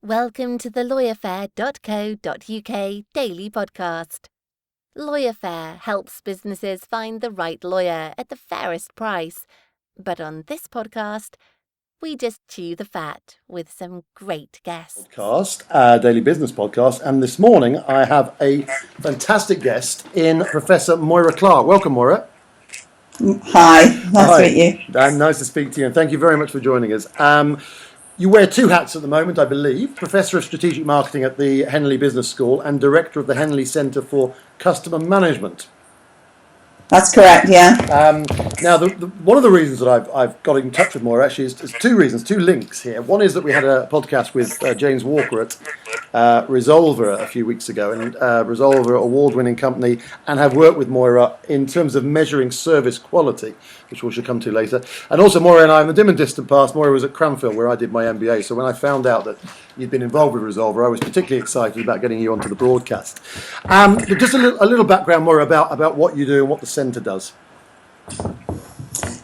Welcome to the LawyerFair.co.uk Daily Podcast. LawyerFair helps businesses find the right lawyer at the fairest price. But on this podcast, we just chew the fat with some great guests. Daily business podcast. And this morning I have a fantastic guest in Professor Moira Clark. Welcome, Moira. Hi, nice to meet you. Nice to speak to you, and thank you very much for joining us. You wear two hats at the moment, I believe. Professor of Strategic Marketing at the Henley Business School and Director of the Henley Centre for Customer Management. That's correct, yeah. Now, one of the reasons that I've got in touch with Moira actually is two reasons, two links here. One is that we had a podcast with James Walker at Resolver a few weeks ago, and Resolver, award-winning company, and have worked with Moira in terms of measuring service quality, which we shall come to later. And also, Moira and I, in the dim and distant past, Moira was at Cranfield, where I did my MBA. So when I found out that you'd been involved with Resolver, I was particularly excited about getting you onto the broadcast. But just a little background, Moira, about what you do and what the centre does.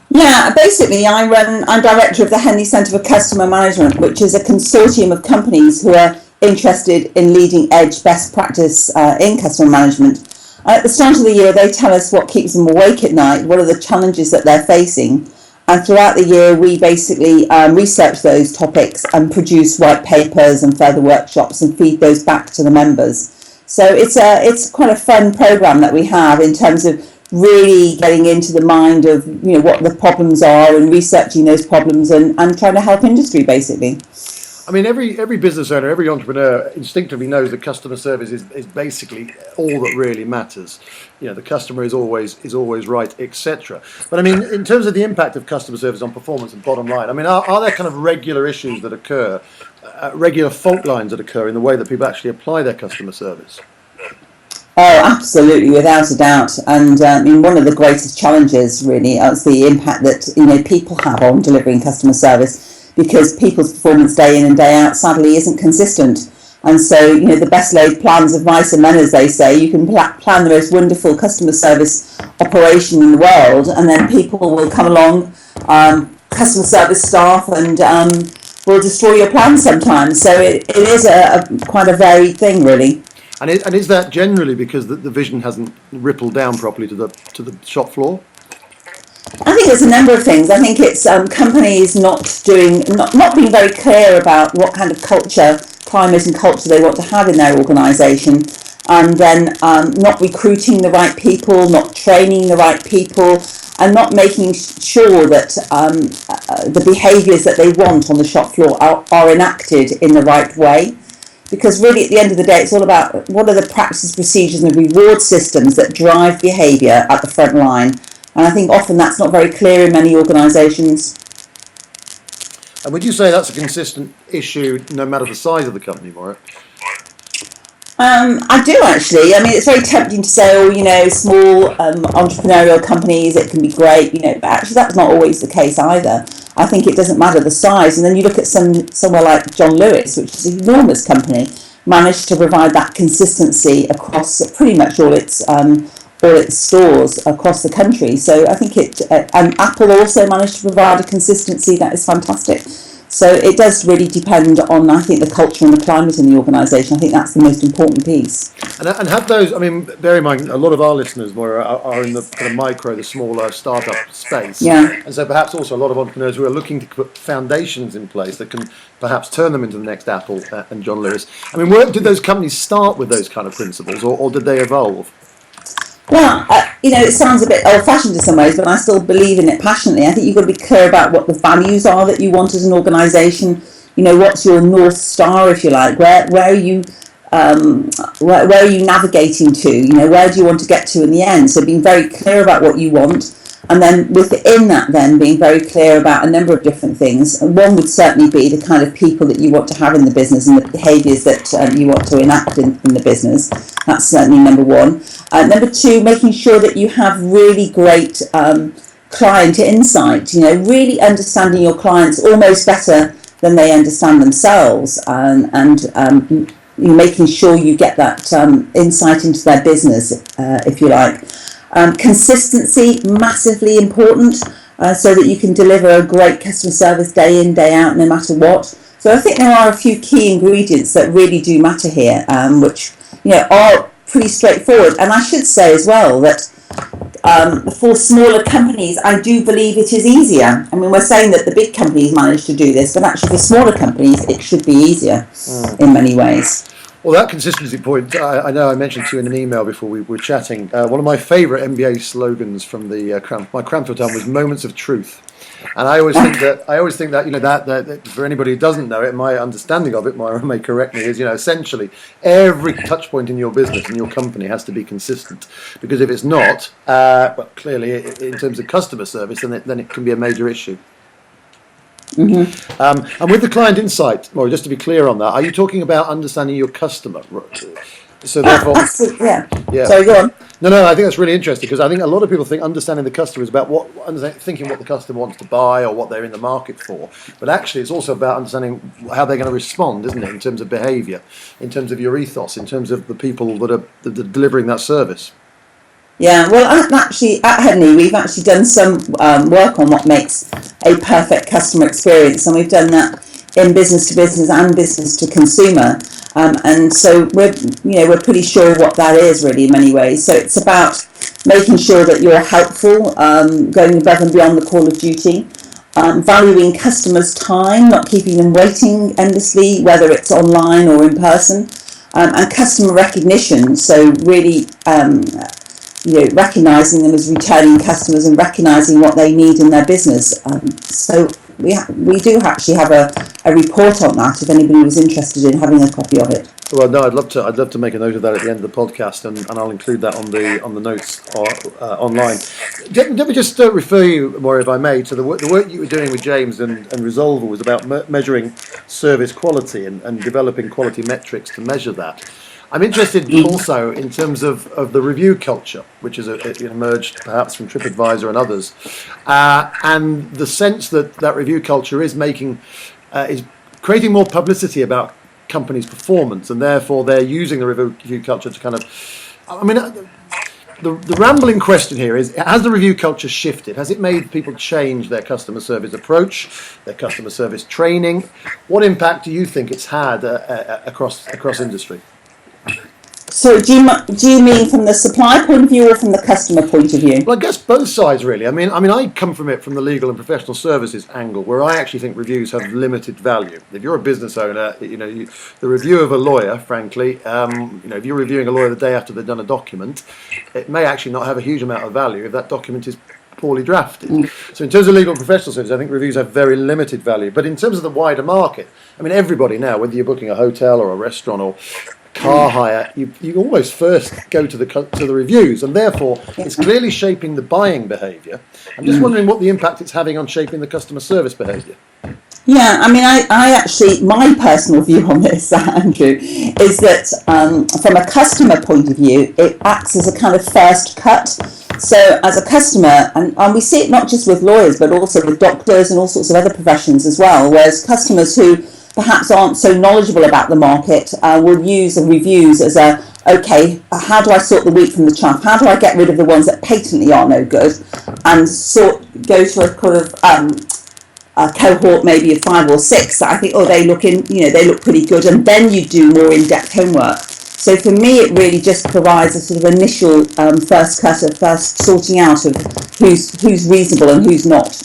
Yeah, basically I'm director of the Henley Centre for Customer Management, which is a consortium of companies who are interested in leading edge best practice in customer management. At the start of the year, they tell us what keeps them awake at night, what are the challenges that they're facing. And throughout the year, we basically research those topics and produce white papers and further workshops and feed those back to the members. So it's quite a fun program that we have in terms of really getting into the mind of what the problems are and researching those problems and trying to help industry basically. I mean, every business owner, every entrepreneur instinctively knows that customer service is basically all that really matters. The customer is always right, etc. But I mean, in terms of the impact of customer service on performance and bottom line, I mean, are there kind of regular issues that occur, regular fault lines that occur in the way that people actually apply their customer service? Oh, absolutely, without a doubt. And one of the greatest challenges really is the impact that people have on delivering customer service, because people's performance day in and day out sadly isn't consistent. And so the best laid plans of mice and men, as they say. You can plan the most wonderful customer service operation in the world, and then people will come along, customer service staff, and will destroy your plan sometimes. So it is a quite a varied thing really. And is that generally because the vision hasn't rippled down properly to the shop floor? I think there's a number of things. I think it's companies not being very clear about what kind of climate and culture they want to have in their organisation, and then not recruiting the right people, not training the right people, and not making sure that the behaviours that they want on the shop floor are enacted in the right way. Because really, at the end of the day, it's all about what are the practices, procedures and reward systems that drive behaviour at the front line. And I think often that's not very clear in many organisations. And would you say that's a consistent issue no matter the size of the company, Moira? I do actually. I mean, it's very tempting to say, small entrepreneurial companies, it can be great, but actually that's not always the case either. I think it doesn't matter the size. And then you look at somewhere like John Lewis, which is an enormous company, managed to provide that consistency across pretty much all its stores across the country. So I think and Apple also managed to provide a consistency that is fantastic. So it does really depend on, I think, the culture and the climate in the organisation. I think that's the most important piece. And have those, I mean, bear in mind, a lot of our listeners, Moira, are in the kind of the smaller startup space. Yeah. And so perhaps also a lot of entrepreneurs who are looking to put foundations in place that can perhaps turn them into the next Apple and John Lewis. I mean, did those companies start with those kind of principles, or did they evolve? Well, it sounds a bit old-fashioned in some ways, but I still believe in it passionately. I think you've got to be clear about what the values are that you want as an organisation. What's your North Star, if you like? Where are you navigating to? Where do you want to get to in the end? So being very clear about what you want, and then within that then being very clear about a number of different things. And one would certainly be the kind of people that you want to have in the business and the behaviours that you want to enact in the business. That's certainly number one. Number two, making sure that you have really great client insight, really understanding your clients almost better than they understand themselves, and making sure you get that insight into their business, if you like. Consistency, massively important, so that you can deliver a great customer service day in, day out, no matter what. So I think there are a few key ingredients that really do matter here, which are pretty straightforward. And I should say as well that for smaller companies, I do believe it is easier. I mean, we're saying that the big companies manage to do this, but actually for smaller companies, it should be easier in many ways. Well, that consistency point, I know I mentioned to you in an email before we were chatting. One of my favourite MBA slogans from my Cranfield time was "Moments of Truth," and I always think that that for anybody who doesn't know it, my understanding of it, Moira may correct me, is essentially every touch point in your business and your company has to be consistent, because if it's not, well, clearly in terms of customer service, then it can be a major issue. Mm-hmm. And with the client insight, Moira, just to be clear on that, are you talking about understanding your customer? So therefore, yeah. Sorry, go on. No, I think that's really interesting, because I think a lot of people think understanding the customer is about thinking what the customer wants to buy or what they're in the market for. But actually, it's also about understanding how they're going to respond, isn't it, in terms of behaviour, in terms of your ethos, in terms of the people that are delivering that service. Yeah, well, actually, at Henley, we've actually done some work on what makes a perfect customer experience, and we've done that in business to business and business to consumer. And so we're pretty sure what that is really in many ways. So it's about making sure that you're helpful, going above and beyond the call of duty, valuing customers' time, not keeping them waiting endlessly, whether it's online or in person, and customer recognition. So really, recognising them as returning customers and recognising what they need in their business. So we do actually have a report on that if anybody was interested in having a copy of it. Well, no, I'd love to make a note of that at the end of the podcast, and I'll include that on the notes online. Let me just refer you, Moira, if I may, to the work you were doing with James and Resolver was about measuring service quality and developing quality metrics to measure that. I'm interested also in terms of the review culture, which has emerged perhaps from TripAdvisor and others, and the sense that review culture is creating more publicity about companies' performance, and therefore they're using the review culture to kind of. The rambling question here is: has the review culture shifted? Has it made people change their customer service approach, their customer service training? What impact do you think it's had across industry? So do you mean from the supply point of view or from the customer point of view? Well, I guess both sides really. I mean, I come from it from the legal and professional services angle, where I actually think reviews have limited value. If you're a business owner, the review of a lawyer, frankly, if you're reviewing a lawyer the day after they've done a document, it may actually not have a huge amount of value if that document is poorly drafted. So in terms of legal and professional services, I think reviews have very limited value. But in terms of the wider market, everybody now, whether you're booking a hotel or a restaurant or car hire, you almost first go to the reviews, and therefore it's clearly shaping the buying behaviour. I'm just wondering what the impact it's having on shaping the customer service behaviour. Yeah, I actually, my personal view on this, Andrew, is that from a customer point of view, it acts as a kind of first cut. So as a customer, and we see it not just with lawyers, but also with doctors and all sorts of other professions as well, whereas customers who perhaps aren't so knowledgeable about the market will use the reviews as how do I sort the wheat from the chaff? How do I get rid of the ones that patently are no good, and go to a kind of a cohort maybe of 5 or 6 that I think they look pretty good, and then you do more in-depth homework. So for me, it really just provides a sort of initial first sorting out of who's reasonable and who's not.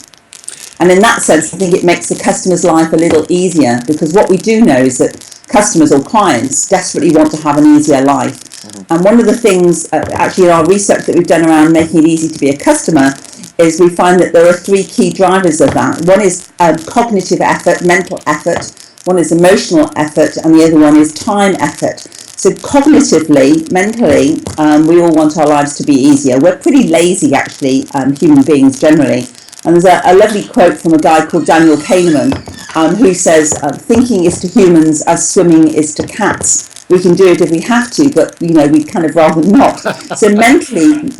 And in that sense, I think it makes the customer's life a little easier, because what we do know is that customers or clients desperately want to have an easier life. Mm-hmm. And one of the things, actually in our research that we've done around making it easy to be a customer, is we find that there are 3 key drivers of that. One is cognitive effort, mental effort. One is emotional effort, and the other one is time effort. So cognitively, mentally, we all want our lives to be easier. We're pretty lazy, actually, human beings generally. And there's a lovely quote from a guy called Daniel Kahneman, who says, thinking is to humans as swimming is to cats. We can do it if we have to, but we'd kind of rather not. So mentally,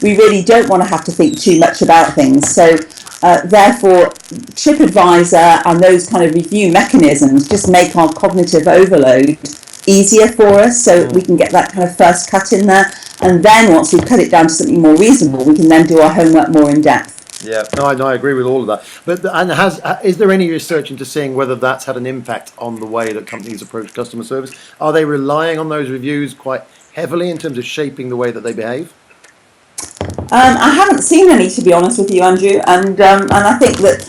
we really don't want to have to think too much about things. So therefore, TripAdvisor and those kind of review mechanisms just make our cognitive overload easier for us, so we can get that kind of first cut in there. And then once we've cut it down to something more reasonable, we can then do our homework more in depth. Yeah, no, I agree with all of that. But is there any research into seeing whether that's had an impact on the way that companies approach customer service? Are they relying on those reviews quite heavily in terms of shaping the way that they behave? I haven't seen any, to be honest with you, Andrew, and I think that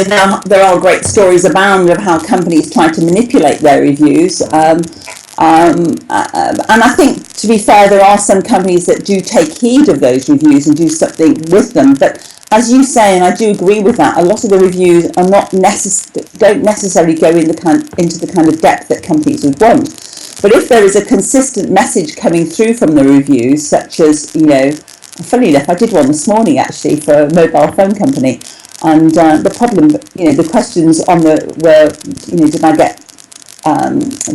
now there are great stories abound of how companies try to manipulate their reviews. And I think, to be fair, there are some companies that do take heed of those reviews and do something with them. But as you say, and I do agree with that, a lot of the reviews are don't necessarily go into the kind of depth that companies would want. But if there is a consistent message coming through from the reviews, such as, funny enough, I did one this morning actually for a mobile phone company, and the problem, the questions on did I get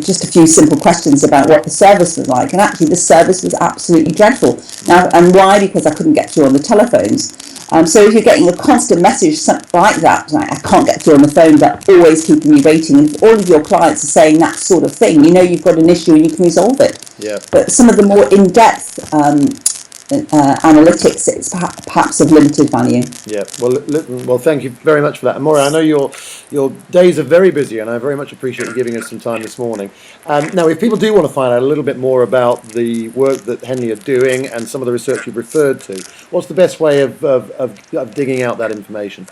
just a few simple questions about what the service was like, and actually the service was absolutely dreadful. Now, and why? Because I couldn't get through on the telephones. So if you're getting a constant message like that, like I can't get through on the phone, but always keeping me waiting, and if all of your clients are saying that sort of thing, you've got an issue and you can resolve it. Yeah. But some of the more in-depth analytics, it's perhaps of limited value. Yeah, well, thank you very much for that. And Moira, I know your days are very busy, and I very much appreciate you giving us some time this morning. Now, if people do want to find out a little bit more about the work that Henley are doing and some of the research you've referred to, what's the best way of digging out that information?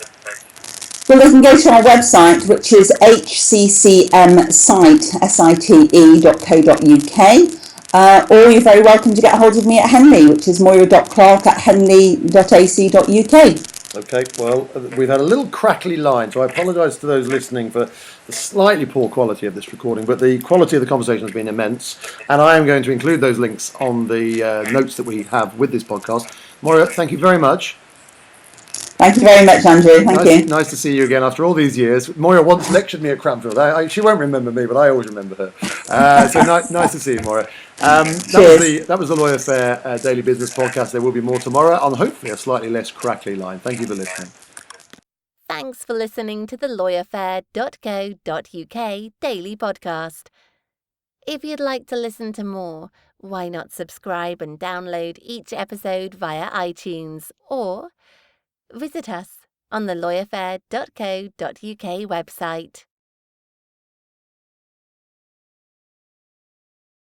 Well, they can go to our website, which is hccmsite.co.uk. Or you're very welcome to get a hold of me at Henley, which is moira.clark@henley.ac.uk. Okay, well, we've had a little crackly line, so I apologise to those listening for the slightly poor quality of this recording, but the quality of the conversation has been immense, and I am going to include those links on the notes that we have with this podcast. Moira, thank you very much. Thank you very much, Andrew. Thank you. Nice to see you again after all these years. Moira once lectured me at Cranfield. She won't remember me, but I always remember her. So nice to see you, Moira. That was the LawyerFair Daily Business Podcast. There will be more tomorrow on hopefully a slightly less crackly line. Thank you for listening. Thanks for listening to the LawyerFair.co.uk Daily Podcast. If you'd like to listen to more, why not subscribe and download each episode via iTunes, or visit us on the LawyerFair.co.uk website.